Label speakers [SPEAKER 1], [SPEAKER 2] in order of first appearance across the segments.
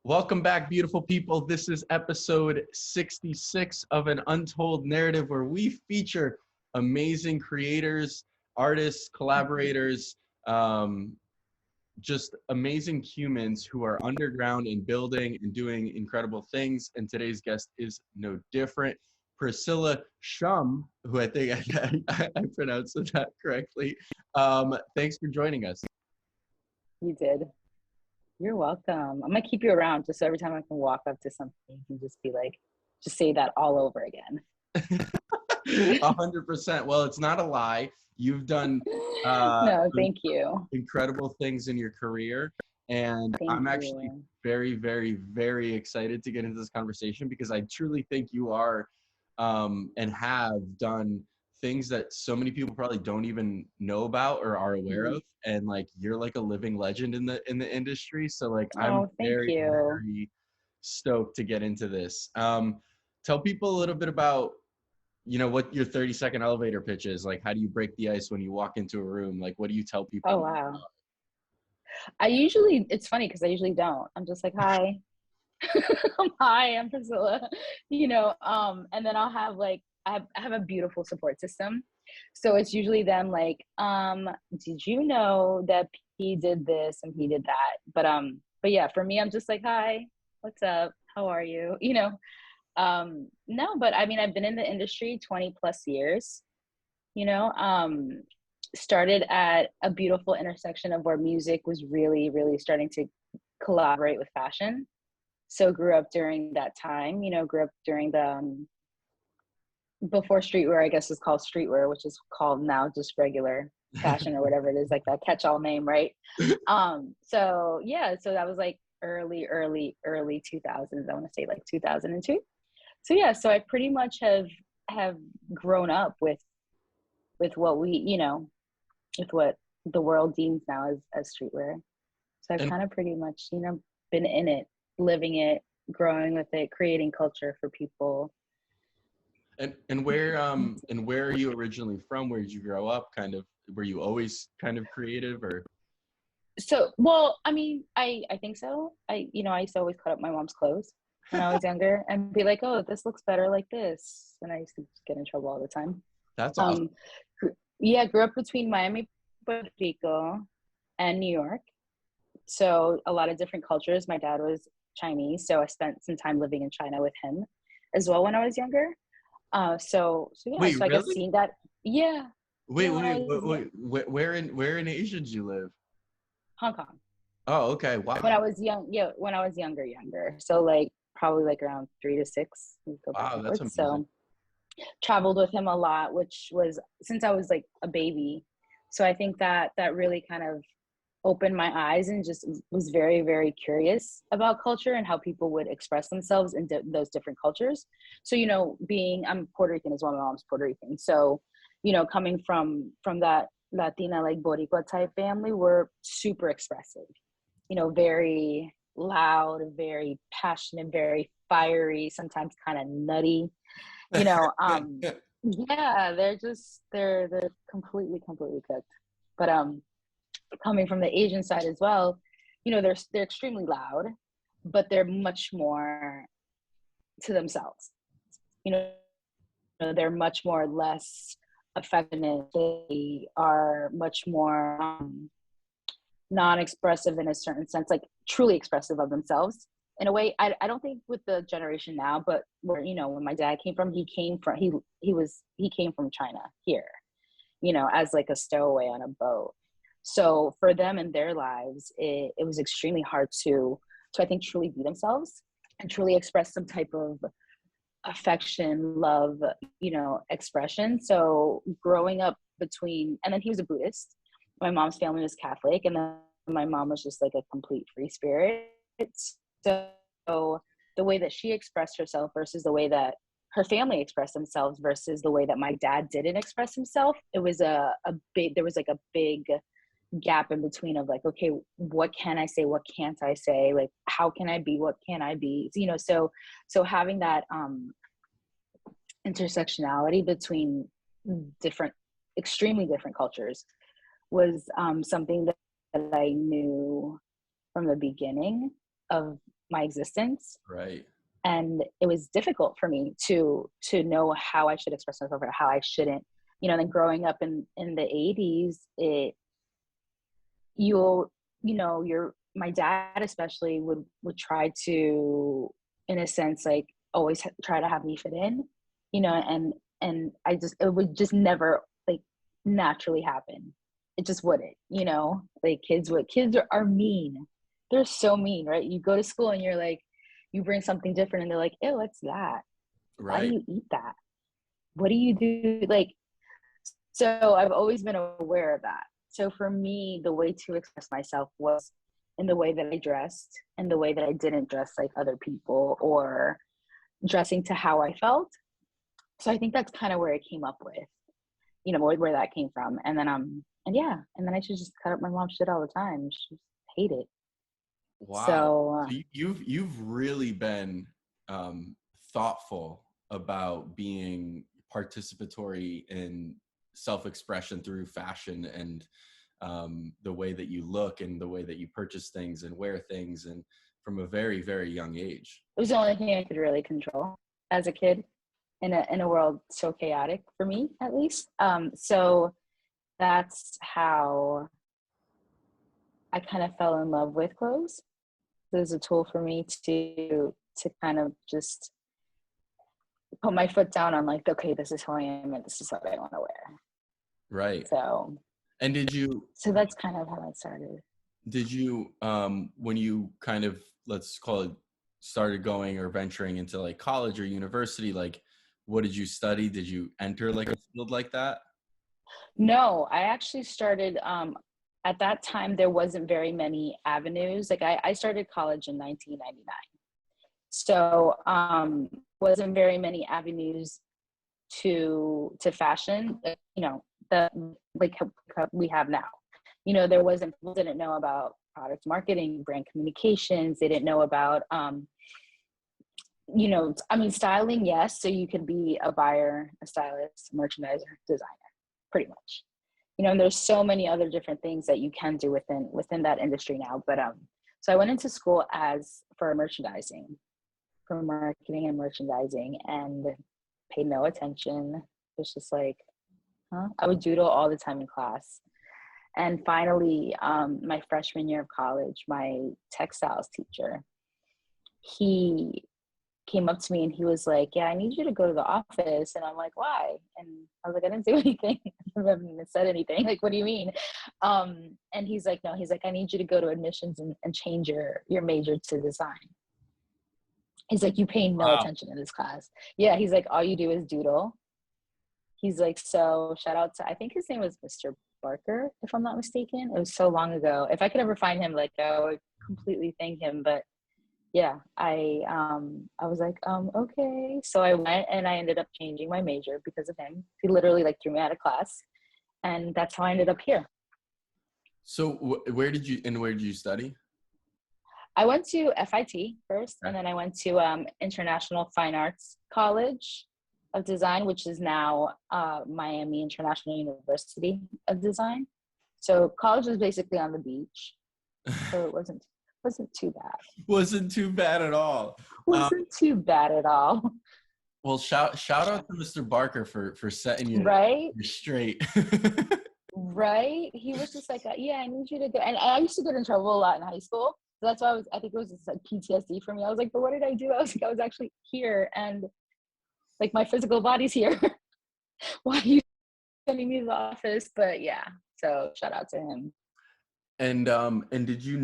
[SPEAKER 1] Welcome back, beautiful people. This is episode 66 of an Untold narrative where we feature amazing creators, artists, collaborators, just amazing humans who are underground and building and doing incredible things. And today's guest is no different. Priscella Shum, who I think I pronounced that correctly. Thanks for joining us.
[SPEAKER 2] You did. You're welcome. I'm gonna keep you around just so every time I can walk up to something, you can just be like, just say that all over again.
[SPEAKER 1] 100%. Well, it's not a lie. You've done
[SPEAKER 2] No, thank you.
[SPEAKER 1] incredible things in your career. And
[SPEAKER 2] Thank
[SPEAKER 1] I'm actually
[SPEAKER 2] you.
[SPEAKER 1] very, very, very excited to get into this conversation because I truly think you are and have done things that so many people probably don't even know about or are aware of. And like you're like a living legend in the industry. So like I'm
[SPEAKER 2] Oh, thank
[SPEAKER 1] very,
[SPEAKER 2] you.
[SPEAKER 1] very stoked to get into this. Tell people a little bit about what your 30-second elevator pitch is. Like, how do you break the ice when you walk into a room? Like, what do you tell people?
[SPEAKER 2] Oh, wow. It's funny because I usually don't. I'm just like, hi. Hi, I'm Priscilla. And then I'll have like, I have a beautiful support system. So it's usually them like, did you know that he did this and he did that? But yeah, for me, I'm just like, hi, what's up? How are you? No, but I mean, I've been in the industry 20 plus years, you know, started at a beautiful intersection of where music was really, really starting to collaborate with fashion. So grew up during that time, grew up during the, before streetwear, I guess is called streetwear, which is called now just regular fashion or whatever it is, like that catch-all name, right? So that was like early 2000s. I want to say like 2002. So yeah, so I pretty much have grown up with what with what the world deems now as streetwear. So I've kind of pretty much, been in it, living it, growing with it, creating culture for people.
[SPEAKER 1] And where are you originally from? Where did you grow up? Kind of, were you always kind of creative or?
[SPEAKER 2] So, well, I mean, I think so. I used to always cut up my mom's clothes when I was younger and be like, oh, this looks better like this. And I used to get in trouble all the time.
[SPEAKER 1] That's awesome.
[SPEAKER 2] Yeah, grew up between Miami, Puerto Rico, and New York. So a lot of different cultures. My dad was Chinese, so I spent some time living in China with him as well when I was younger. So yeah,
[SPEAKER 1] Wait,
[SPEAKER 2] so I
[SPEAKER 1] really?
[SPEAKER 2] guess seeing that, yeah.
[SPEAKER 1] Wait,
[SPEAKER 2] Yeah,
[SPEAKER 1] wait. Where in Asia did you live?
[SPEAKER 2] Hong Kong.
[SPEAKER 1] Oh, okay. Wow.
[SPEAKER 2] When I was young, yeah, when I was younger. So like probably like around 3 to 6.
[SPEAKER 1] Wow, that's amazing.
[SPEAKER 2] So traveled with him a lot, which was since I was like a baby. So I think that really kind of opened my eyes and just was very, very curious about culture and how people would express themselves in those different cultures. So, I'm Puerto Rican as well, my mom's Puerto Rican. So, coming from that Latina, like Boricua type family, we're super expressive, very loud, very passionate, very fiery, sometimes kind of nutty, yeah, they're completely cooked. But coming from the Asian side as well, they're extremely loud, but they're much more to themselves. They're much more less affectionate. They are much more non-expressive in a certain sense, like truly expressive of themselves. In a way, I don't think with the generation now, but where, when my dad came from, he came from China here, as like a stowaway on a boat. So for them in their lives, it was extremely hard to I think truly be themselves and truly express some type of affection, love, expression. So growing up and then he was a Buddhist. My mom's family was Catholic, and then my mom was just like a complete free spirit. So the way that she expressed herself versus the way that her family expressed themselves versus the way that my dad didn't express himself, it was there was like a big gap in between of like, okay, what can I say? What can't I say? Like, how can I be? What can I be? So having that intersectionality between extremely different cultures was something that I knew from the beginning. of my existence.
[SPEAKER 1] Right.
[SPEAKER 2] And it was difficult for me to know how I should express myself or how I shouldn't. Then growing up in the 80s, you'll, my dad especially would try to, in a sense, like always try to have me fit in, and it would just never like naturally happen. It just wouldn't, like kids are mean. They're so mean, right? You go to school and you're like, you bring something different and they're like, ew, what's that? Why do
[SPEAKER 1] Right.
[SPEAKER 2] you eat that? What do you do? Like, so I've always been aware of that. So for me, the way to express myself was in the way that I dressed and the way that I didn't dress like other people, or dressing to how I felt. So I think that's kind of where it came up with, where that came from. And then, and then I should just cut up my mom's shit all the time. She hate it.
[SPEAKER 1] Wow.
[SPEAKER 2] So
[SPEAKER 1] So you've really been thoughtful about being participatory in self-expression through fashion, and the way that you look and the way that you purchase things and wear things, and from a very, very young age.
[SPEAKER 2] it was the only thing I could really control as a kid in a world so chaotic for me, at least. So that's how I kind of fell in love with clothes. It was a tool for me to kind of just put my foot down on like, okay, this is who I am and this is what I want to wear.
[SPEAKER 1] Right.
[SPEAKER 2] So
[SPEAKER 1] And
[SPEAKER 2] so that's kind of how it started.
[SPEAKER 1] did you when you kind of, let's call it, started going or venturing into like college or university, like what did you study? Did you enter like a field like that?
[SPEAKER 2] No, I actually started at that time there wasn't very many avenues. Like I started college in 1999. So wasn't very many avenues to fashion, that like we have now. There wasn't, people didn't know about product marketing, brand communications. They didn't know about styling, yes. So you could be a buyer, a stylist, merchandiser, designer, pretty much. And there's so many other different things that you can do within that industry now. But so I went into school for merchandising, for marketing and merchandising, and paid no attention. It was just like, huh? I would doodle all the time in class. And finally, my freshman year of college, my textiles teacher, he came up to me and he was like, yeah, I need you to go to the office. And I'm like, why? And I was like, I didn't do anything. I haven't even said anything. Like, what do you mean? And he's like, no, he's like, I need you to go to admissions and change your major to design. He's like, you pay no
[SPEAKER 1] Wow.
[SPEAKER 2] attention in this class. Yeah, he's like, all you do is doodle. He's like, so shout out to, I think his name was Mr. Barker, if I'm not mistaken. It was so long ago. If I could ever find him, like, I would completely thank him. But yeah, I was like, okay. So I went and I ended up changing my major because of him. He literally like threw me out of class, and that's how I ended up here.
[SPEAKER 1] So where did you study?
[SPEAKER 2] I went to FIT first,
[SPEAKER 1] Okay.
[SPEAKER 2] and then I went to International Fine Arts College of Design, which is now Miami International University of Design. So college was basically on the beach, so it wasn't too bad.
[SPEAKER 1] Wasn't too bad at all.
[SPEAKER 2] Wasn't too bad at all.
[SPEAKER 1] Well, shout out to Mr. Barker for setting you
[SPEAKER 2] Right?
[SPEAKER 1] straight.
[SPEAKER 2] Right? He was just like, yeah, I need you to go. And I used to get in trouble a lot in high school. So that's why I think it was just like PTSD for me. I was like, but what did I do? I was like, I was actually here, and like my physical body's here. Why are you sending me to the office? But yeah, so shout out to him.
[SPEAKER 1] And did you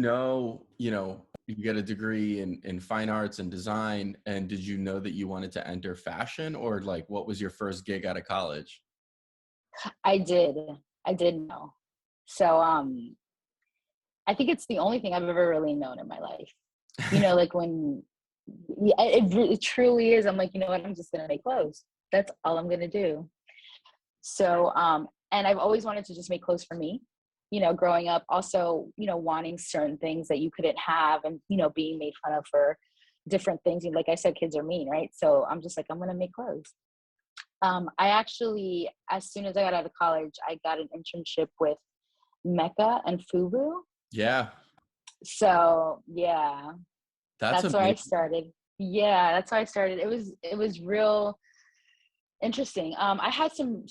[SPEAKER 1] get a degree in fine arts and design, and did you know that you wanted to enter fashion, or like what was your first gig out of college?
[SPEAKER 2] I did know. So I think it's the only thing I've ever really known in my life. Like when it truly is. I'm like, you know what? I'm just gonna make clothes. That's all I'm gonna do. So and I've always wanted to just make clothes for me. Growing up, also, wanting certain things that you couldn't have, and being made fun of for different things. Like I said, kids are mean, right? So I'm just like, I'm gonna make clothes. I actually, as soon as I got out of college, I got an internship with Mecca and Fubu.
[SPEAKER 1] Yeah.
[SPEAKER 2] So yeah,
[SPEAKER 1] That's
[SPEAKER 2] That's where I
[SPEAKER 1] amazing.
[SPEAKER 2] started. Yeah, that's where I started. It was real interesting. I had some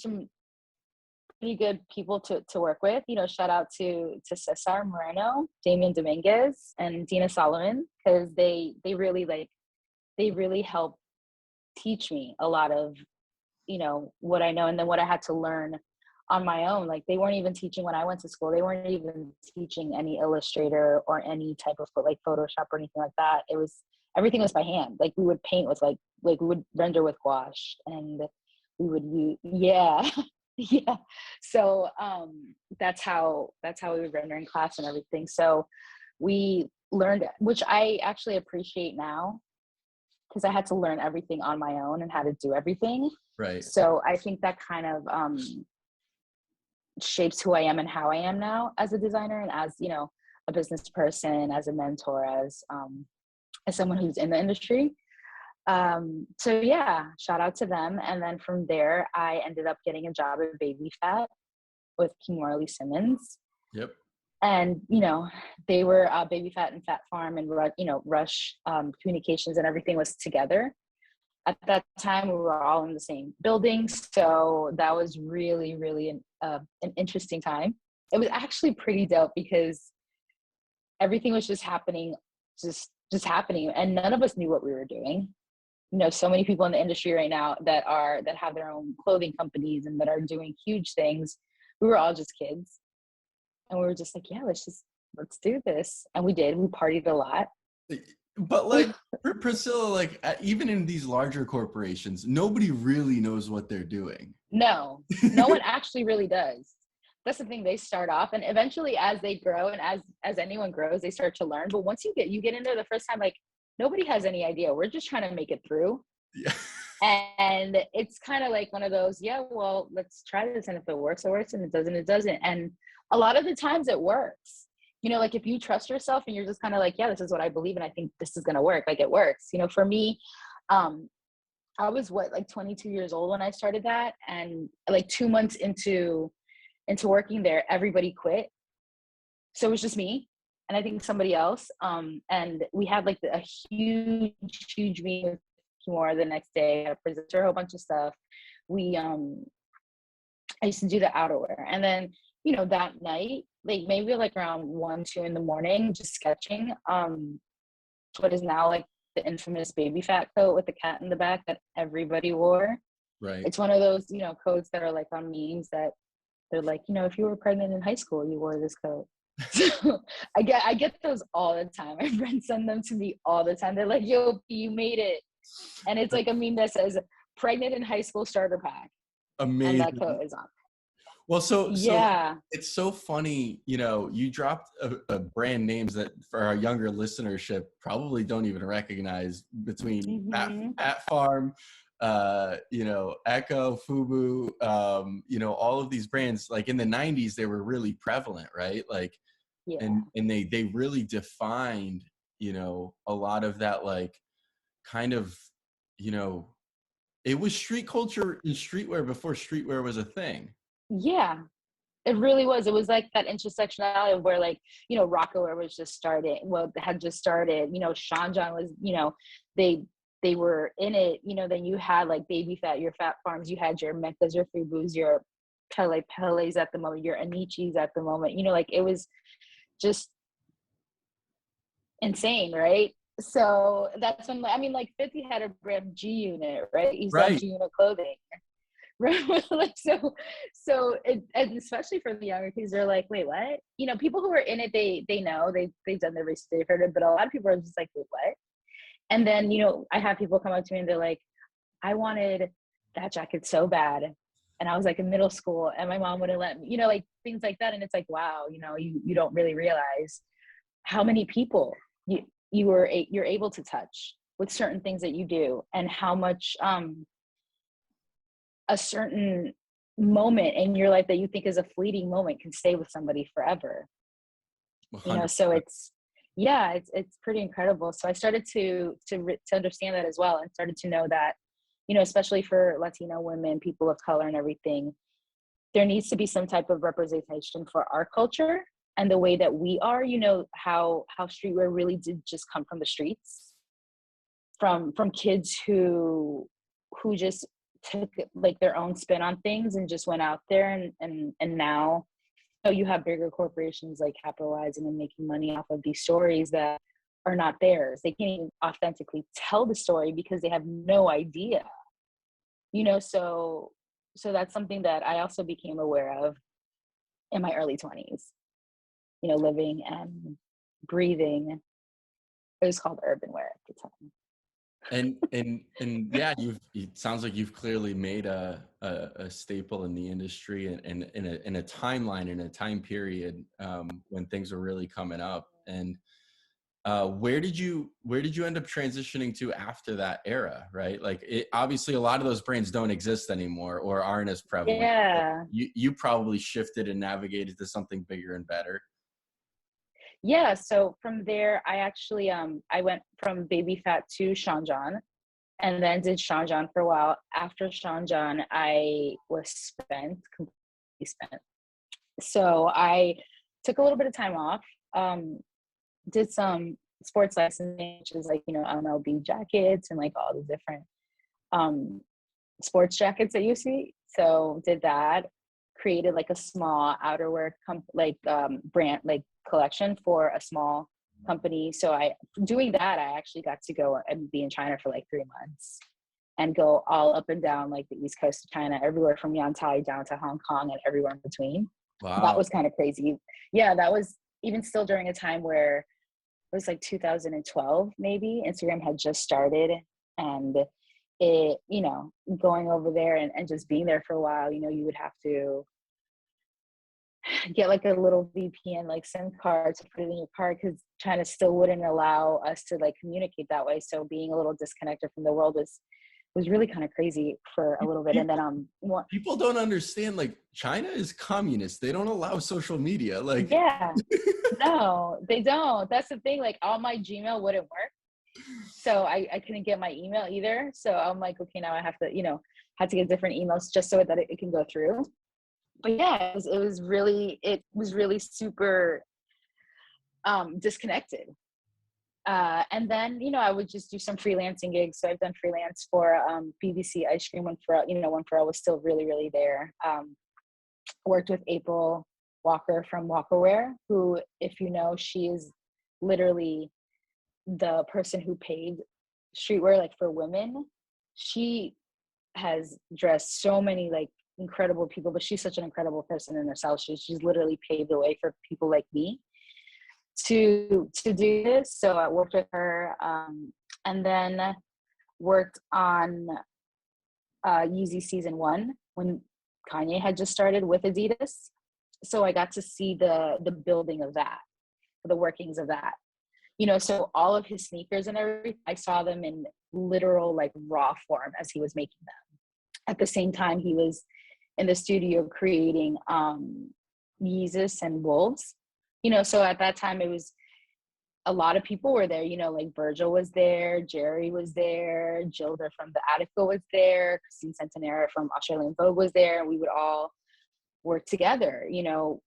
[SPEAKER 2] pretty good people to work with. Shout out to Cesar Moreno, Damian Dominguez, and Dina Solomon, because they really helped teach me a lot of what I know, and then what I had to learn on my own. Like, they weren't even teaching when I went to school. They weren't even teaching any Illustrator or any type of like Photoshop or anything like that. Everything was by hand. Like, we would paint with like we would render with gouache, and we would use, yeah. Yeah. So that's how we would render in class and everything. So we learned, which I actually appreciate now, because I had to learn everything on my own and how to do everything.
[SPEAKER 1] Right.
[SPEAKER 2] So I think that kind of shapes who I am and how I am now as a designer, and as a business person, as a mentor, as someone who's in the industry. So yeah, shout out to them. And then from there, I ended up getting a job at Baby Fat with Kimora Lee Simmons.
[SPEAKER 1] Yep.
[SPEAKER 2] And they were Baby Fat and Fat Farm and Rush Communications, and everything was together. At that time, we were all in the same building, so that was really, really an interesting time. It was actually pretty dope, because everything was just happening, just happening, and none of us knew what we were doing. So many people in the industry right now that have their own clothing companies and that are doing huge things. We were all just kids, and we were just like, yeah, let's do this. And we did. We partied a lot.
[SPEAKER 1] But like, Priscilla, like, even in these larger corporations, nobody really knows what they're doing.
[SPEAKER 2] No one actually really does. That's the thing. They start off, and eventually, as they grow, and as anyone grows, they start to learn. But once you get in there the first time, like, nobody has any idea. We're just trying to make it through.
[SPEAKER 1] Yeah.
[SPEAKER 2] And it's kind of like one of those, yeah, well, let's try this, and if it works, it works, and it doesn't. And a lot of the times it works. Like, if you trust yourself and you're just kind of like, yeah, this is what I believe, and I think this is going to work. Like, it works. For me, I was like 22 years old when I started that. And like 2 months into working there, everybody quit. So it was just me, and I think somebody else. And we had like a huge meeting with Kimora the next day. I presented her a whole bunch of stuff. I used to do the outerwear. And then, that night, like maybe like around 1-2 in the morning, just sketching what is now like the infamous Baby Fat coat with the cat in the back that everybody wore.
[SPEAKER 1] Right.
[SPEAKER 2] It's one of those, codes that are like on memes that they're like, if you were pregnant in high school, you wore this coat. So I get those all the time. My friends send them to me all the time. They're like, yo, you made it. And it's like a meme that says pregnant in high school starter pack.
[SPEAKER 1] Amazing.
[SPEAKER 2] And that coat is on.
[SPEAKER 1] Well, so
[SPEAKER 2] yeah,
[SPEAKER 1] it's so funny, you dropped a brand names that for our younger listenership probably don't even recognize, between Fat Farm, Echo, Fubu, all of these brands. Like in the 90s, they were really prevalent, right? Like,
[SPEAKER 2] yeah.
[SPEAKER 1] and they really defined, a lot of that, like, kind of, it was street culture and streetwear before streetwear was a thing.
[SPEAKER 2] Yeah, it really was. It was like that intersectionality of where, like, Rockaware was just started. Well, had just started. Sean John was, they were in it. Then you had like Baby Fat, your Fat Farms. You had your Meccas, your Fubus, your Pele's at the moment, your Anichis at the moment. Like, it was just insane, right? So that's when, I mean, like 50 had a brand G Unit, right? He's done G Unit clothing. Right. Like, so and especially for the younger kids, they're like, wait, what? People who are in it, they know, they've done their research, they've heard it, but a lot of people are just like, wait, what? And then, I have people come up to me and they're like, I wanted that jacket so bad. And I was like in middle school and my mom wouldn't let me, like things like that. And it's like, wow, you don't really realize how many people you're able to touch with certain things that you do, and how much, a certain moment in your life that you think is a fleeting moment can stay with somebody forever.
[SPEAKER 1] 100%.
[SPEAKER 2] So it's pretty incredible. So I started to understand that as well, and started to know that, especially for Latino women, people of color and everything, there needs to be some type of representation for our culture and the way that we are, you know, how streetwear really did just come from the streets, from kids who just took like their own spin on things and just went out there, and now, you know, you have bigger corporations like capitalizing and making money off of these stories that are not theirs. They can't even authentically tell the story because they have no idea, you know. So that's something that I also became aware of in my early 20s, you know, living and breathing. It was called urban wear at the time.
[SPEAKER 1] And yeah, it sounds like you've clearly made a staple in the industry, and in a timeline, in a time period when things were really coming up. And where did you end up transitioning to after that era, right? Like, obviously a lot of those brands don't exist anymore or aren't as prevalent.
[SPEAKER 2] Yeah.
[SPEAKER 1] You probably shifted and navigated to something bigger and better.
[SPEAKER 2] Yeah, so from there, I actually I went from Baby Fat to Sean John, and then did Sean John for a while. After Sean John, I was completely spent. So I took a little bit of time off, did some sports licensing, which is like, you know, MLB jackets and like all the different sports jackets that you see. So did that, created like a small outerwear brand, like collection for a small company. So doing that, I actually got to go and be in China for like 3 months and go all up and down like the east coast of China, everywhere from Yantai down to Hong Kong and everywhere in between.
[SPEAKER 1] Wow.
[SPEAKER 2] That was kind of crazy. Yeah, that was even still during a time where it was like 2012 maybe. Instagram had just started, and it, you know, going over there and just being there for a while, you know, you would have to get like a little VPN like SIM card to put it in your car, because China still wouldn't allow us to like communicate that way. So being a little disconnected from the world was really kind of crazy for a little bit. And then
[SPEAKER 1] people don't understand, like, China is communist. They don't allow social media. Like,
[SPEAKER 2] yeah, no, they don't. That's the thing. Like, all my Gmail wouldn't work, so I couldn't get my email either. So I'm like, okay, now I have to, you know, had to get different emails just so that it can go through. But yeah, it was really super disconnected. And then, you know, I would just do some freelancing gigs. So I've done freelance for BBC Ice Cream when Pharrell was still really, really there. Worked with April Walker from Walkerwear, who, if you know, she is literally the person who paved streetwear, like, for women. She has dressed so many like incredible people, but she's such an incredible person in herself. She's literally paved the way for people like me to do this. So I worked with her, and then worked on Yeezy season 1 when Kanye had just started with Adidas. So I got to see the building of that, the workings of that. You know, so all of his sneakers and everything, I saw them in literal like raw form as he was making them. At the same time, he was in the studio creating Yeezus and Wolves. You know, so at that time it was a lot of people were there, you know, like Virgil was there, Jerry was there, Gilda from the Attica was there, Christine Centenera from Australian Vogue was there, and we would all work together. You know,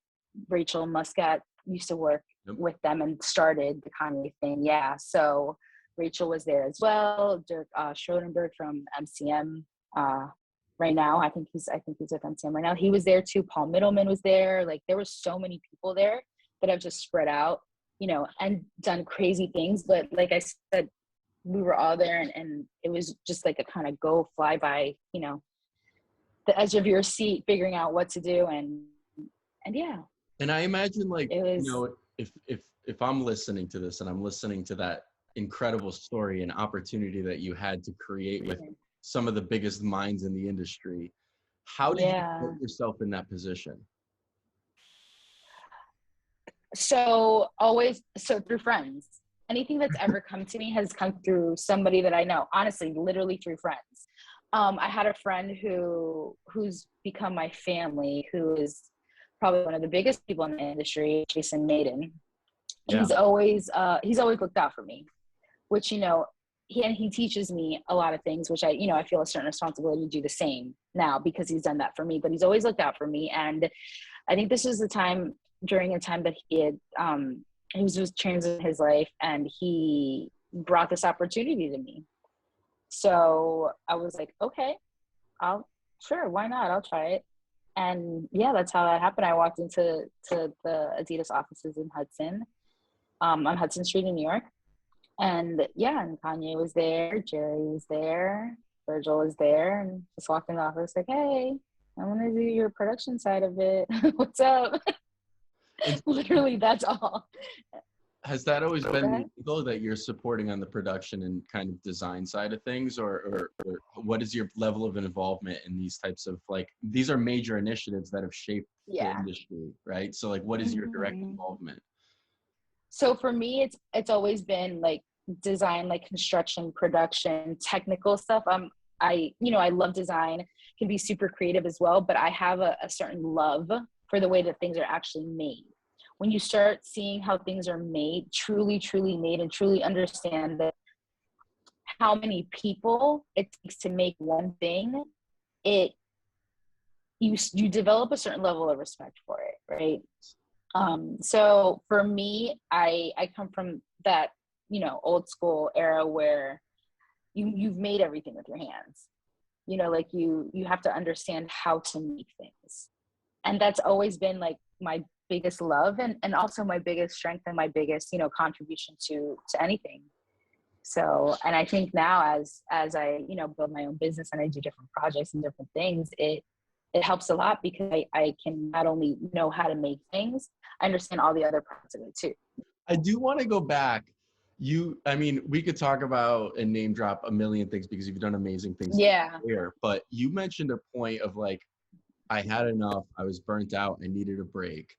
[SPEAKER 2] Rachel Muscat used to work with them and started the Kanye thing. Yeah, so Rachel was there as well. Dirk Schrodenberg from MCM. Right now, I think he's with MCM right now. He was there too. Paul Middleman was there. Like, there were so many people there that have just spread out, you know, and done crazy things. But like I said, we were all there, and it was just like a kind of go fly by, you know, the edge of your seat, figuring out what to do, and yeah.
[SPEAKER 1] And I imagine, like,
[SPEAKER 2] it was,
[SPEAKER 1] you know, if I'm listening to this and I'm listening to that incredible story and opportunity that you had to create with some of the biggest minds in the industry, how did you put yourself in that position?
[SPEAKER 2] So through friends. Anything that's ever come to me has come through somebody that I know, honestly, literally through friends. I had a friend who's become my family, who is probably one of the biggest people in the industry, Jason Maiden. Yeah. He's always looked out for me, which, you know, he teaches me a lot of things, which I feel a certain responsibility to do the same now because he's done that for me, but he's always looked out for me. And I think this was the time during a time that he was just transitioning his life, and he brought this opportunity to me. So I was like, okay, sure, why not? I'll try it. And yeah, that's how that happened. I walked into the Adidas offices in Hudson, on Hudson Street in New York. And yeah, and Kanye was there, Jerry was there, Virgil was there, and just walked in the office like, hey, I want to do your production side of it. What's up? Literally, that's all.
[SPEAKER 1] Has that always been
[SPEAKER 2] Okay.
[SPEAKER 1] the goal, that you're supporting on the production and kind of design side of things, or what is your level of involvement in these types of, like, these are major initiatives that have shaped the
[SPEAKER 2] Yeah.
[SPEAKER 1] industry, right? So like, what is your direct
[SPEAKER 2] Mhm.
[SPEAKER 1] involvement?
[SPEAKER 2] So for me, it's always been like design, like construction, production, technical stuff. I love design, can be super creative as well, but I have a certain love for the way that things are actually made. When you start seeing how things are made, truly, truly made, and truly understand that how many people it takes to make one thing, it you develop a certain level of respect for it, right? So for me, I come from that, old school era where you've made everything with your hands. Like you have to understand how to make things. And that's always been like my biggest love, and also my biggest strength, and my biggest, contribution to anything. So, and I think now as I, build my own business and I do different projects and different things, it helps a lot, because I can not only know how to make things, I understand all the other parts of it too.
[SPEAKER 1] I do want to go back. I mean, we could talk about and name drop a million things because you've done amazing things
[SPEAKER 2] Yeah.
[SPEAKER 1] here, but you mentioned a point of like, I had enough, I was burnt out, I needed a break.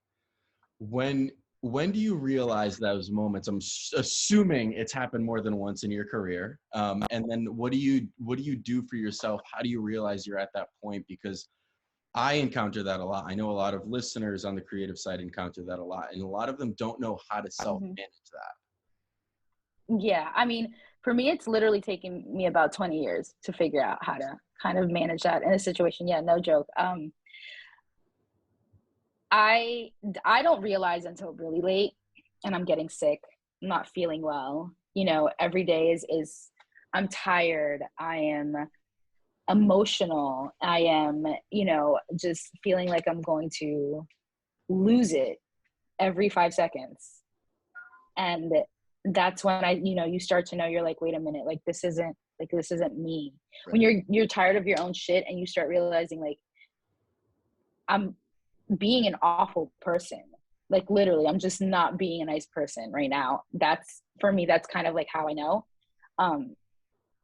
[SPEAKER 1] When do you realize those moments? I'm assuming it's happened more than once in your career. And then what do you do for yourself? How do you realize you're at that point? Because I encounter that a lot. I know a lot of listeners on the creative side encounter that a lot, and a lot of them don't know how to self-manage that.
[SPEAKER 2] Yeah. I mean, for me, it's literally taken me about 20 years to figure out how to kind of manage that in a situation. Yeah, no joke. I I don't realize until really late, and I'm getting sick, I'm not feeling well. Every day is I'm tired. I am emotional. I am, just feeling like I'm going to lose it every 5 seconds. And that's when you start to know, you're like, wait a minute, like this isn't me. When
[SPEAKER 1] Right.
[SPEAKER 2] you're tired of your own shit, and you start realizing like, I'm being an awful person. Like literally, I'm just not being a nice person right now. That's, for me, that's kind of like how I know.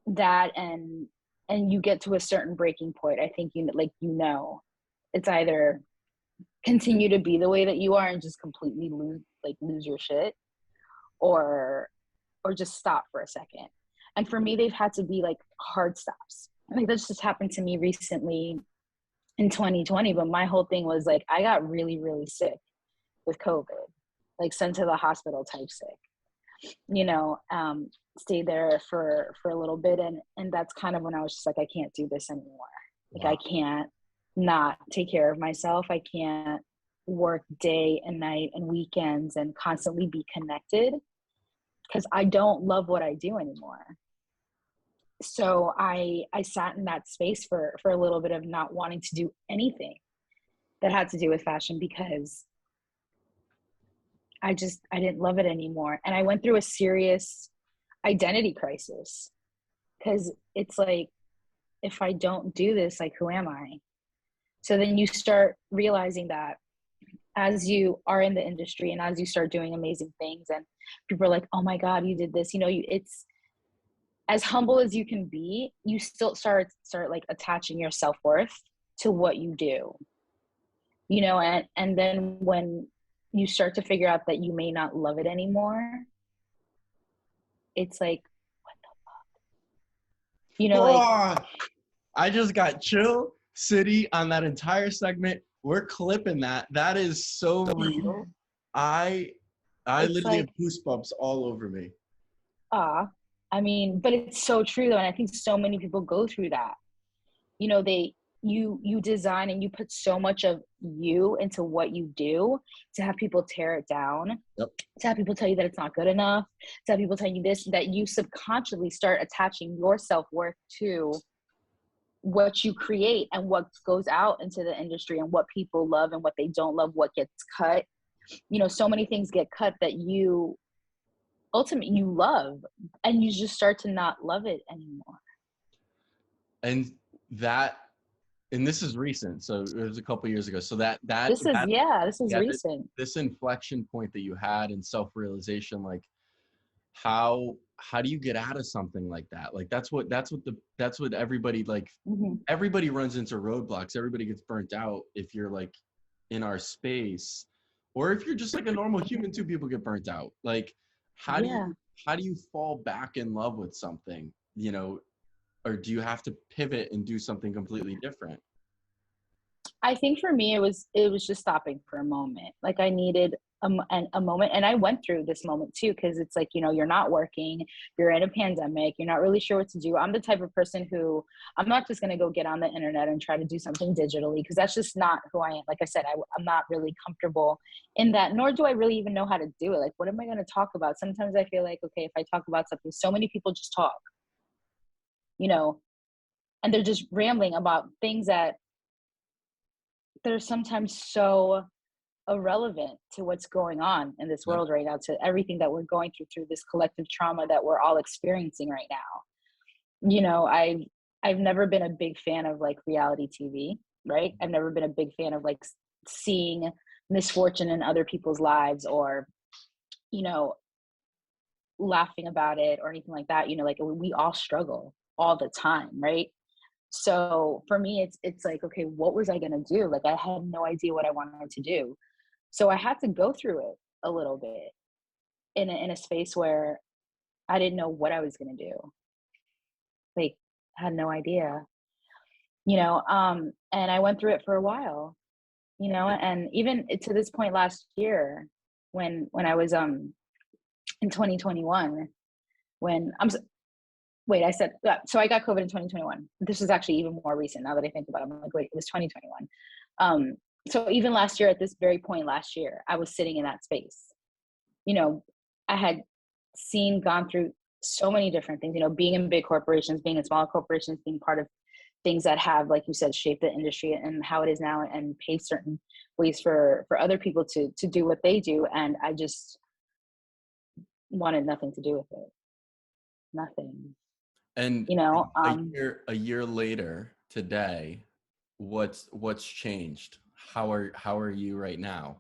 [SPEAKER 2] That and you get to a certain breaking point. I think it's either continue to be the way that you are and just completely lose your shit, or just stop for a second. And for me, they've had to be like hard stops. Like this just happened to me recently in 2020, but my whole thing was like, I got really, really sick with COVID, like sent to the hospital type sick, stayed there for a little bit. And that's kind of when I was just like, I can't do this anymore. Like,
[SPEAKER 1] Wow.
[SPEAKER 2] I can't not take care of myself. I can't work day and night and weekends and constantly be connected, because I don't love what I do anymore. So I sat in that space for a little bit of not wanting to do anything that had to do with fashion, because I didn't love it anymore. And I went through a serious identity crisis, because it's like, if I don't do this, like, who am I? So then you start realizing that as you are in the industry and as you start doing amazing things, and people are like, oh my God, you did this, it's as humble as you can be, you still start like attaching your self-worth to what you do, and then when you start to figure out that you may not love it anymore, it's like, what the fuck, like,
[SPEAKER 1] Oh, I just got chill city on that entire segment. We're clipping that. That is so real. I I
[SPEAKER 2] it's
[SPEAKER 1] literally have
[SPEAKER 2] like,
[SPEAKER 1] goosebumps all over me.
[SPEAKER 2] I mean, but it's so true though. And I think so many people go through that. They you design and you put so much of you into what you do, to have people tear it down,
[SPEAKER 1] Yep.
[SPEAKER 2] to have people tell you that it's not good enough, to have people tell you this, that you subconsciously start attaching your self-worth to what you create and what goes out into the industry and what people love and what they don't love, what gets cut. So many things get cut that you ultimately you love, and you just start to not love it anymore.
[SPEAKER 1] And that, and this is recent, so it was a couple years ago. So
[SPEAKER 2] This is recent.
[SPEAKER 1] this inflection point that you had in self-realization, like how do you get out of something like that? Like that's what everybody, like everybody runs into roadblocks. Everybody gets burnt out if you're like in our space, or if you're just like a normal human too, people get burnt out. Like how do you fall back in love with something, or do you have to pivot and do something completely different?
[SPEAKER 2] I think for me, it was just stopping for a moment. Like I needed a moment, and I went through this moment too, because it's like, you're not working, you're in a pandemic, you're not really sure what to do. I'm the type of person who, I'm not just going to go get on the internet and try to do something digitally, because that's just not who I am. Like I said, I'm not really comfortable in that, nor do I really even know how to do it. Like, what am I going to talk about? Sometimes I feel like, okay, if I talk about something, so many people just talk, and they're just rambling about things that they're sometimes so irrelevant to what's going on in this world right now, to everything that we're going through this collective trauma that we're all experiencing right now. I've never been a big fan of like reality TV, right? I've never been a big fan of like seeing misfortune in other people's lives, or laughing about it or anything like that. Like we all struggle all the time, right? So for me, it's like, okay, what was I going to do? Like I had no idea what I wanted to do. So I had to go through it a little bit in a space where I didn't know what I was going to do. Like I had no idea, and I went through it for a while, and even to this point last year, when I was, in 2021, when wait, I said, so I got COVID in 2021. This is actually even more recent now that I think about it. I'm like, wait, it was 2021. So even last year, at this very point last year, I was sitting in that space. I had gone through so many different things, being in big corporations, being in smaller corporations, being part of things that have, like you said, shaped the industry and how it is now, and paved certain ways for other people to do what they do. And I just wanted nothing to do with it. Nothing.
[SPEAKER 1] And a year later today, what's changed? How are you right now?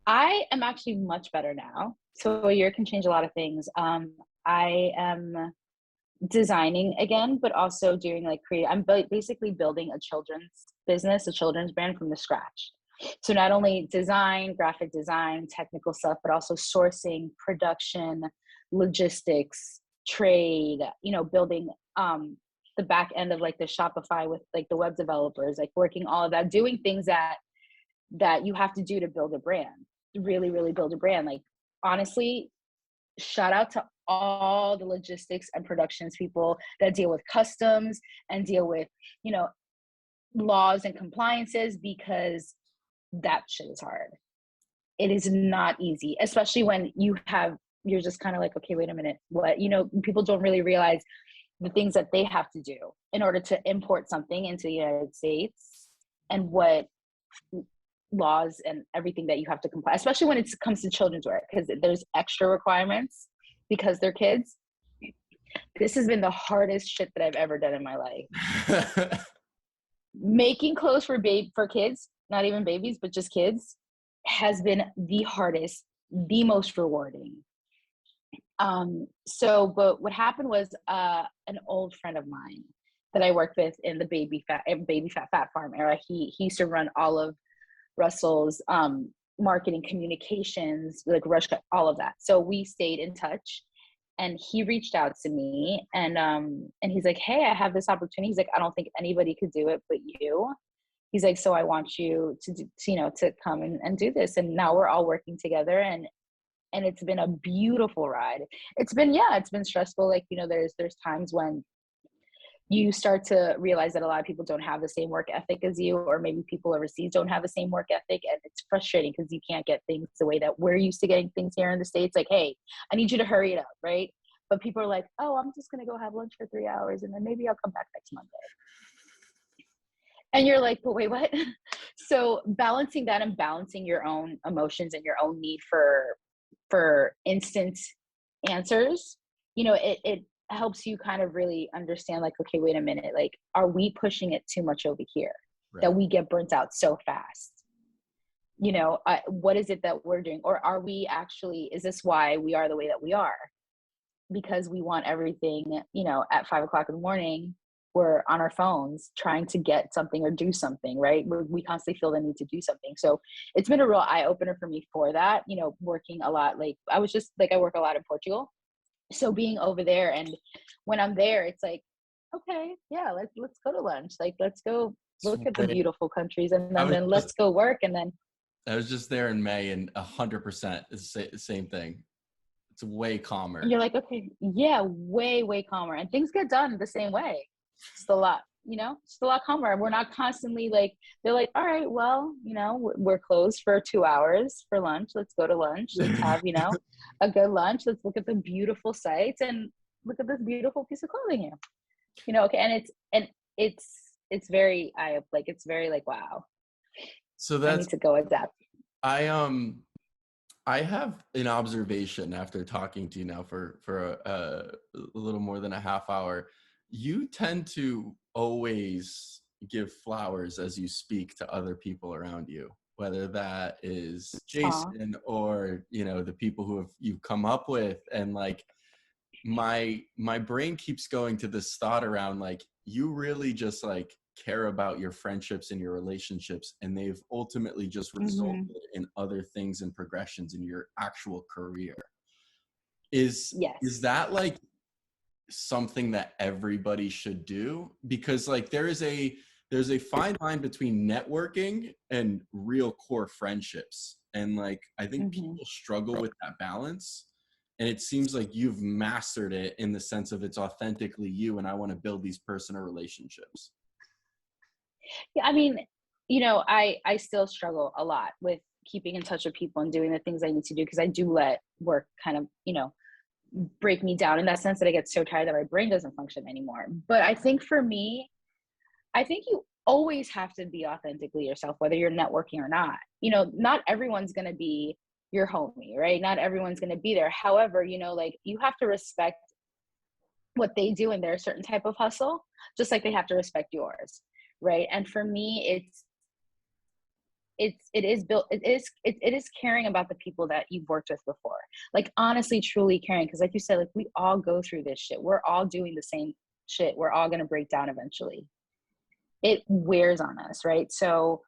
[SPEAKER 2] I am actually much better now. So a year can change a lot of things. I am designing again, but also doing like I'm basically building a children's business, a children's brand from the scratch. So not only design, graphic design, technical stuff, but also sourcing, production, logistics, trade, building the back end of like the Shopify with like the web developers, like working all of that, doing things that you have to do to build a brand, really, really build a brand. Like honestly, shout out to all the logistics and productions people that deal with customs and deal with, laws and compliances, because that shit is hard. It is not easy, especially when you're just kind of like, okay, wait a minute, what, people don't really realize the things that they have to do in order to import something into the United States, and what laws and everything that you have to comply, especially when it comes to children's wear, because there's extra requirements because they're kids. This has been the hardest shit that I've ever done in my life. Making clothes for kids, not even babies, but just kids, has been the hardest, the most rewarding. But what happened was, an old friend of mine that I worked with in the baby fat farm era, he used to run all of Russell's marketing, communications, like Russia, all of that. So we stayed in touch, and he reached out to me, and he's like, hey, I have this opportunity. He's like, I don't think anybody could do it but you. He's like, so I want you to come and do this. And now we're all working together, and it's been a beautiful ride. It's been stressful. Like, there's times when you start to realize that a lot of people don't have the same work ethic as you, or maybe people overseas don't have the same work ethic. And it's frustrating because you can't get things the way that we're used to getting things here in the States. Like, hey, I need you to hurry it up, right? But people are like, oh, I'm just going to go have lunch for 3 hours and then maybe I'll come back next Monday. And you're like, but wait, what? So balancing that and balancing your own emotions and your own need for instant answers, it helps you kind of really understand, like, okay, wait a minute, like, are we pushing it too much over here, right, that we get burnt out so fast? What is it that we're doing? Or are we actually, is this why we are the way that we are? Because we want everything, at 5 o'clock in the morning, we're on our phones trying to get something or do something, right? We constantly feel the need to do something. So it's been a real eye opener for me for that, working a lot. Like, I work a lot in Portugal. So being over there, and when I'm there, it's like, okay, yeah, let's go to lunch. Like, let's go look at the beautiful countries, and then let's go work. And then
[SPEAKER 1] I was just there in May, and 100% is the same thing. It's way calmer.
[SPEAKER 2] And you're like, okay, yeah, way, way calmer. And things get done the same way. It's a lot, just a lot calmer. We're not constantly like, they're like, all right, well, we're closed for 2 hours for lunch. Let's go to lunch. Let's have, a good lunch. Let's look at the beautiful sights and look at this beautiful piece of clothing here. Okay. And it's very, it's very like, wow.
[SPEAKER 1] So that's,
[SPEAKER 2] I need to go adapt.
[SPEAKER 1] I have an observation after talking to you now for a little more than a half hour. You tend to always give flowers as you speak to other people around you, whether that is Jason or, the people who you've come up with. And like, my brain keeps going to this thought around, like, you really just like care about your friendships and your relationships, and they've ultimately just resulted in other things and progressions in your actual career. Is that like something that everybody should do? Because like there's a fine line between networking and real core friendships, and like I think people struggle with that balance. And it seems like you've mastered it in the sense of it's authentically you, and I want to build these personal relationships.
[SPEAKER 2] Yeah, I mean, I still struggle a lot with keeping in touch with people and doing the things I need to do, because I do let work kind of, break me down in that sense that I get so tired that my brain doesn't function anymore. But I think for me, I think you always have to be authentically yourself, whether you're networking or not. Not everyone's going to be your homie, right? Not everyone's going to be there. However, like, you have to respect what they do in their certain type of hustle, just like they have to respect yours. Right. And for me, it is caring about the people that you've worked with before. Like, honestly, truly caring. Because like you said, like, we all go through this shit. We're all doing the same shit. We're all going to break down eventually. It wears on us. Right. So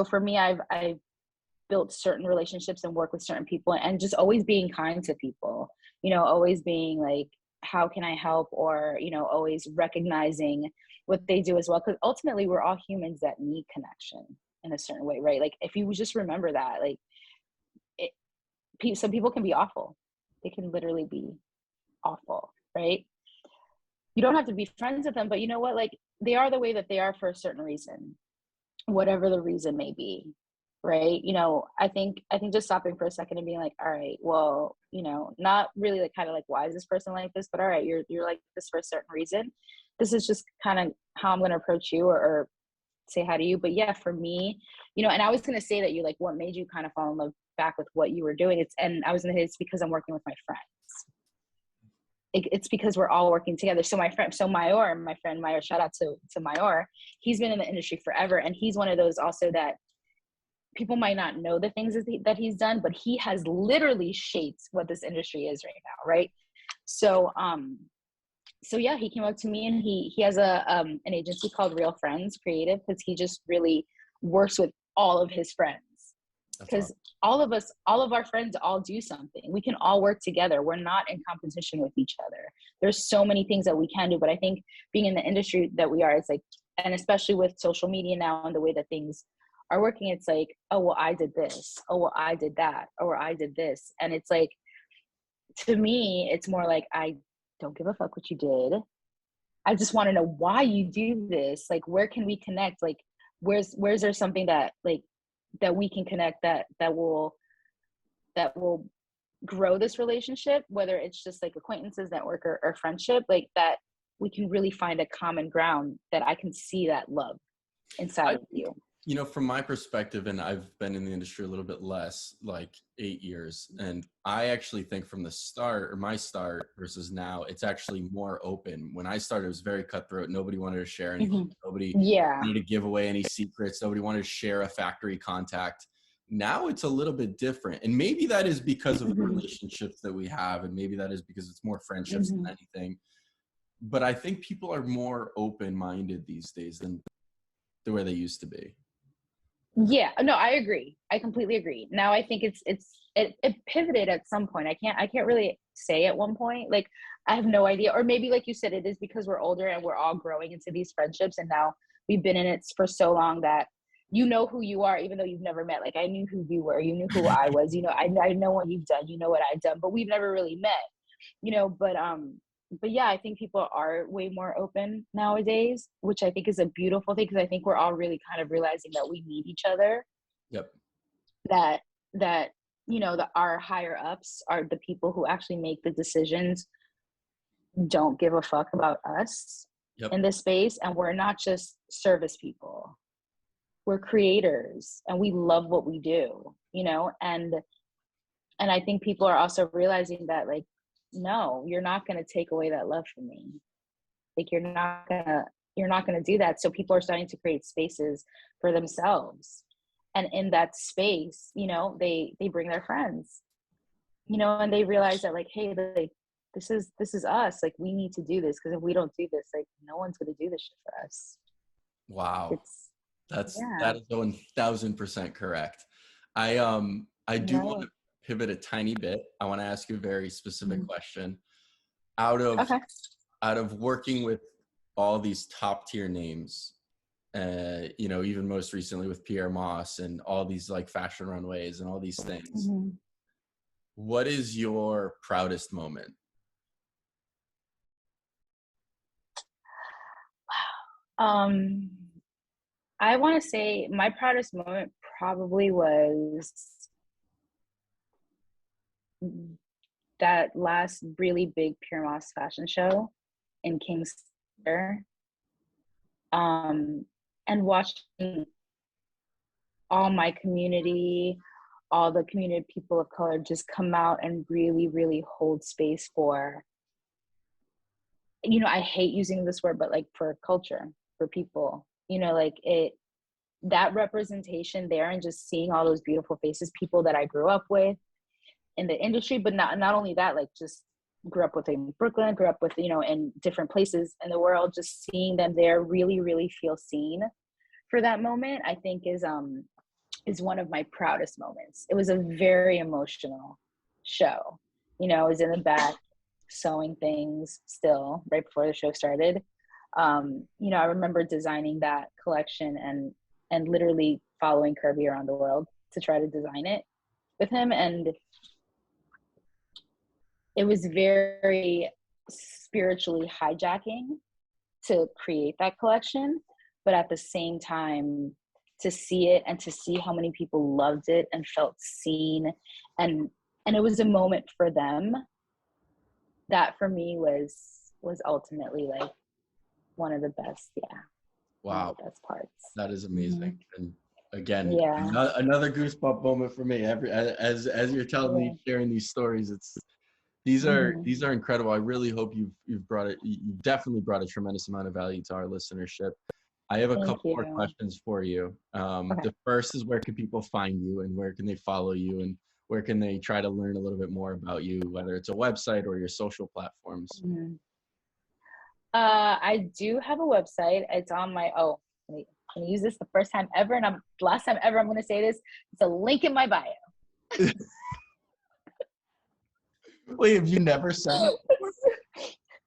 [SPEAKER 2] for me, I've built certain relationships and work with certain people, and just always being kind to people, always being like, how can I help? Or, always recognizing what they do as well. Because ultimately we're all humans that need connection in a certain way, right? Like, if you just remember that, like, some people can be awful. They can literally be awful, right? You don't have to be friends with them, but you know what? Like, they are the way that they are for a certain reason, whatever the reason may be, right? I think just stopping for a second and being like, all right, well, not really like kind of like, why is this person like this? But all right, you're like this for a certain reason. This is just kind of how I'm going to approach you, or say hi to you. But yeah, for me, and I was going to say that what made you kind of fall in love back with what you were doing. It's because I'm working with my friends. It's because we're all working together. So my friend Myer, shout out to Myer. He's been in the industry forever. And he's one of those also that people might not know the things that he's done, but he has literally shaped what this industry is right now. Right. So yeah, he came up to me, and he has an agency called Real Friends Creative, because he just really works with all of his friends. Because all of our friends all do something. We can all work together. We're not in competition with each other. There's so many things that we can do. But I think being in the industry that we are, it's like, and especially with social media now and the way that things are working, it's like, oh, well, I did this. Oh, well, I did that. Or I did this. And it's like, to me, it's more like, I don't give a fuck what you did. I just want to know why you do this. Like, where can we connect? Like, where's there something that like that we can connect that will grow this relationship, whether it's just like acquaintances, network, or friendship, like that we can really find a common ground that I can see that love inside
[SPEAKER 1] I
[SPEAKER 2] of
[SPEAKER 1] think,
[SPEAKER 2] you.
[SPEAKER 1] you know, from my perspective, and I've been in the industry a little bit less, like 8 years, and I actually think from the start, or my start versus now, it's actually more open. When I started, it was very cutthroat. Nobody wanted to share anything. Nobody
[SPEAKER 2] Yeah.
[SPEAKER 1] wanted to give away any secrets. Nobody wanted to share a factory contact. Now it's a little bit different. And maybe that is because of the relationships that we have, and maybe that is because it's more friendships than anything. But I think people are more open-minded these days than the way they used to be.
[SPEAKER 2] Yeah, no, I agree. I completely agree. Now I think it pivoted at some point. I can't really say at one point. Like, I have no idea. Or maybe like you said, it is because we're older and we're all growing into these friendships, and now we've been in it for so long that you know who you are, even though you've never met. Like, I knew who you were, you knew who I was, you know, I know what you've done, you know what I've done, but we've never really met, you know. But yeah, I think people are way more open nowadays, which I think is a beautiful thing, because I think we're all really kind of realizing that we need each other.
[SPEAKER 1] Yep.
[SPEAKER 2] That you know, our higher ups are the people who actually make the decisions, don't give a fuck about us
[SPEAKER 1] Yep.
[SPEAKER 2] in this space, and we're not just service people. We're creators, and we love what we do, you know. And I think people are also realizing that, like, no, you're not going to take away that love from me. Like, you're not going to do that. So people are starting to create spaces for themselves, and in that space, you know, they bring their friends, you know, and they realize that, like, hey, like, this is us. Like, we need to do this, because if we don't do this, like, no one's going to do this shit for us.
[SPEAKER 1] Wow. That
[SPEAKER 2] Yeah.
[SPEAKER 1] is 1000% correct. I do
[SPEAKER 2] Right.
[SPEAKER 1] want to pivot a tiny bit. I want to ask you a very specific question. Out of
[SPEAKER 2] Okay.
[SPEAKER 1] working with all these top tier names, you know, even most recently with Pyer Moss and all these like fashion runways and all these things, what is your proudest moment?
[SPEAKER 2] I want to say my proudest moment probably was that last really big Pyer Moss fashion show in Kingston, and watching all my community, all the community people of color just come out and really, really hold space for, you know, I hate using this word, but like, for culture, for people, you know, like that representation there, and just seeing all those beautiful faces, people that I grew up with in the industry, but not only that, like, just grew up with in Brooklyn, grew up with, you know, in different places in the world, just seeing them there really, really feel seen for that moment, I think is one of my proudest moments. It was a very emotional show. You know, I was in the back sewing things still right before the show started. You know, I remember designing that collection and literally following Kirby around the world to try to design it with him. And it was very spiritually hijacking to create that collection, but at the same time, to see it and to see how many people loved it and felt seen, and it was a moment for them that for me was ultimately like one of the best. Yeah. One of
[SPEAKER 1] Wow.
[SPEAKER 2] the best parts.
[SPEAKER 1] That is amazing. And again,
[SPEAKER 2] Yeah.
[SPEAKER 1] another goosebump moment for me. As you're telling me, sharing these stories, these are incredible. I really hope you've definitely brought a tremendous amount of value to our listenership. I have a couple more questions for you.
[SPEAKER 2] Okay.
[SPEAKER 1] The first is, where can people find you, and where can they follow you, and where can they try to learn a little bit more about you, whether it's a website or your social platforms?
[SPEAKER 2] I do have a website. It's on my I'm gonna use this the first time ever, and last time ever I'm gonna say this. It's a link in my bio.
[SPEAKER 1] Wait, have you never said that before?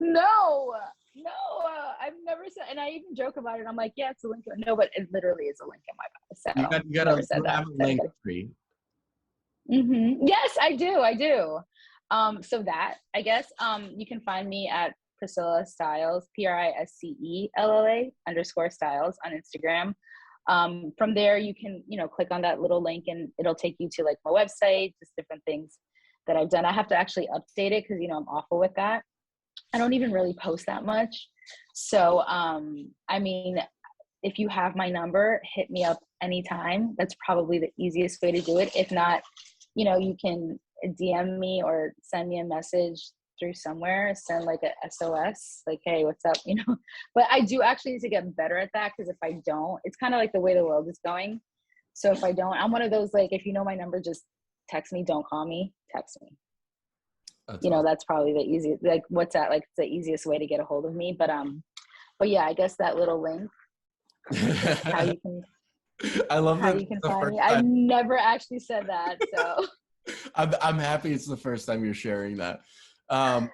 [SPEAKER 2] No, I've never said, and I even joke about it. I'm like, yeah, it's a link. No, but it literally is a link in my bio. So
[SPEAKER 1] You
[SPEAKER 2] never said that.
[SPEAKER 1] have a link tree.
[SPEAKER 2] Yes, I do. So that, I guess, you can find me at Priscilla Styles, Priscella_Styles on Instagram. From there, you can, click on that little link and it'll take you to like my website, just different things that I've done. I have to actually update it because, I'm awful with that. I don't even really post that much. So, I mean, if you have my number, hit me up anytime. That's probably the easiest way to do it. If not, you can DM me or send me a message through somewhere, send like a SOS, like, hey, what's up, But I do actually need to get better at that, because if I don't, it's kind of like the way the world is going. So if I don't, I'm one of those, like, if you know my number, just text me, don't call me, text me. That's awesome. That's probably the easiest, like, what's that, like, it's the easiest way to get a hold of me. But yeah, I guess that little link, how you can,
[SPEAKER 1] I love
[SPEAKER 2] how
[SPEAKER 1] that
[SPEAKER 2] you can find me. I never actually said that, so.
[SPEAKER 1] I'm happy it's the first time you're sharing that.
[SPEAKER 2] My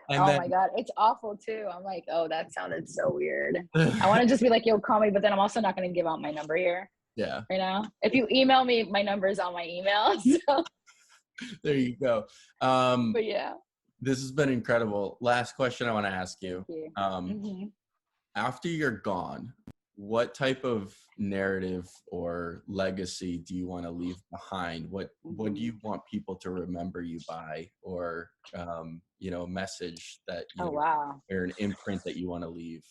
[SPEAKER 2] God, it's awful too. I'm like, oh, that sounded so weird. I want to just be like, yo, call me, but then I'm also not going to give out my number here.
[SPEAKER 1] Yeah.
[SPEAKER 2] Right now, if you email me, my number is on my email. So.
[SPEAKER 1] There you go.
[SPEAKER 2] But yeah,
[SPEAKER 1] this has been incredible. Last question I want to ask you. After you're gone, what type of narrative or legacy do you want to leave behind? What do you want people to remember you by, or a message that or an imprint that you want to leave?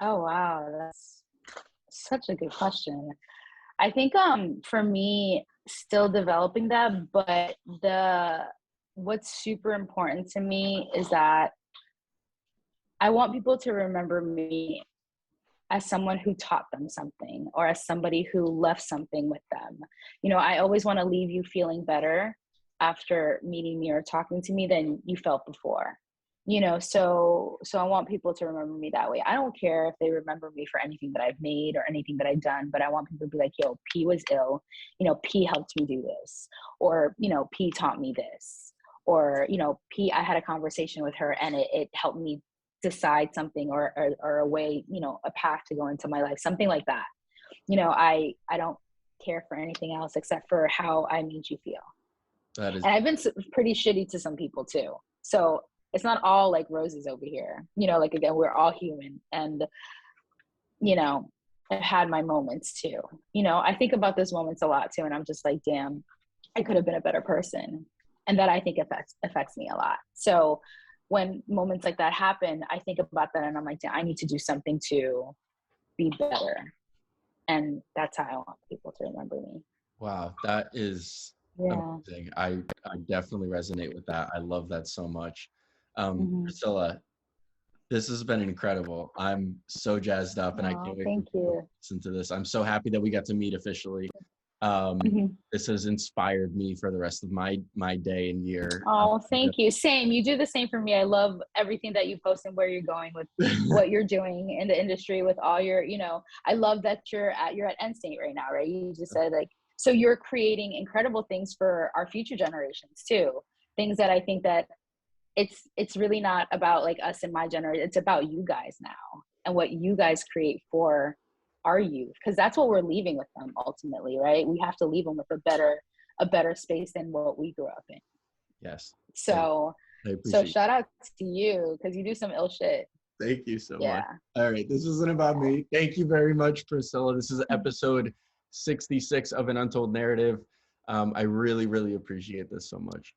[SPEAKER 2] Oh wow, that's such a good question. I think for me, still developing that, but what's super important to me is that I want people to remember me as someone who taught them something, or as somebody who left something with them. I always want to leave you feeling better after meeting me or talking to me than you felt before. So I want people to remember me that way. I don't care if they remember me for anything that I've made or anything that I've done, but I want people to be like, yo, P was ill, P helped me do this, or, P taught me this, or, P, I had a conversation with her and it helped me decide something, or a way, a path to go into my life, something like that. I don't care for anything else except for how I made you feel. And I've been pretty shitty to some people too. So it's not all like roses over here, like, again, we're all human, and, I've had my moments too. I think about those moments a lot too. And I'm just like, damn, I could have been a better person. And that, I think, affects me a lot. So when moments like that happen, I think about that and I'm like, I need to do something to be better. And that's how I want people to remember me.
[SPEAKER 1] Wow, that is amazing. I definitely resonate with that. I love that so much. Priscilla, this has been incredible. I'm so jazzed up, and I can't wait to listen to this. I'm so happy that we got to meet officially. This has inspired me for the rest of my day and year.
[SPEAKER 2] Oh, thank you. Same. You do the same for me. I love everything that you post and where you're going with what you're doing in the industry with all your, I love that you're at End State right now, right? You just said, like, so you're creating incredible things for our future generations too. Things that I think that it's really not about like us and my generation. It's about you guys now and what you guys create for our youth, because that's what we're leaving with them ultimately, right? We have to leave them with a better space than what we grew up in.
[SPEAKER 1] Yes.
[SPEAKER 2] So shout out to you, because you do some ill shit.
[SPEAKER 1] Thank you so much. All right, this isn't about me. Thank you very much, Priscilla. This is episode 66 of An Untold Narrative. I really, really appreciate this so much.